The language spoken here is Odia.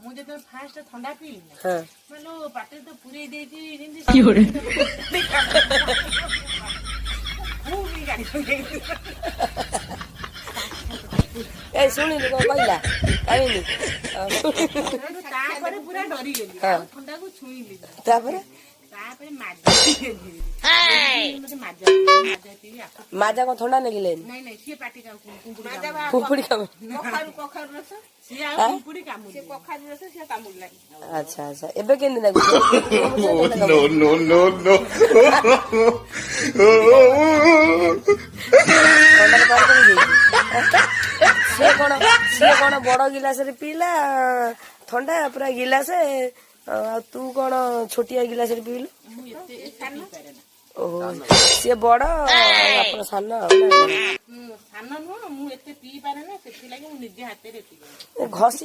ମୁଁ ଯେତେବେଳେ ଫାଷ୍ଟ ଥଣ୍ଡା ପିଇଲି ନା ହଁ ମାନେ ପାଟିରେ ତ ପୁରେଇ ଦେଇଛି ଯେମିତି ଏ ଶୁଣିଲୁ କଣ କହିଲା କାହିଁକି ତାପରେ ପୁରା ଡରିଗଲି ହଁ। ଆଉ ଥଣ୍ଡାକୁ ଛୁଇଁଲି ତାପରେ ତାପରେ ମାଜା ମତେ ମାଜା ପିଇବି ଆକୁ ମାଜା କଣ ଥଣ୍ଡା ନେଗିଲେନି ନାଇଁ ନାଇଁ ସିଏ ପାଟି ଫୁଫୁଡି କାମ କଖାରୁ ରସ ସିଏ ଆଉ ପିମ୍ପୁଡି କାମୁଡି କଖାରୁ ରସ ସିଏ କାମୁଡିଲାନି। ଆଚ୍ଛା ଆଚ୍ଛା ଏବେ କେମିତି ଲାଗୁଛି ଥଣ୍ଡାରେ ପାଣି କମିଯାଇଛି ସିଏ କଣ ବଡ ଗିଲାସରେ ପିଇଲା ଥଣ୍ଡା ପୁରା ଗିଲାସେ ଆଉ ତୁ କଣ ଛୋଟିଆ ଗିଲାସରେ ପିଇଲୁ ମୁଁ ଏତେ ପିଇପାରେ ନା ଓହୋ ସିଏ ବଡ ଆପଣ ସାନ ଆଉ ସାନ ନୁହଁ ମୁଁ ଏତେ ପିଇପାରେ ନା ସେଥିଲାଗି ମୁଁ ନିଜେ ହାତରେ ପିଏ ଘଷି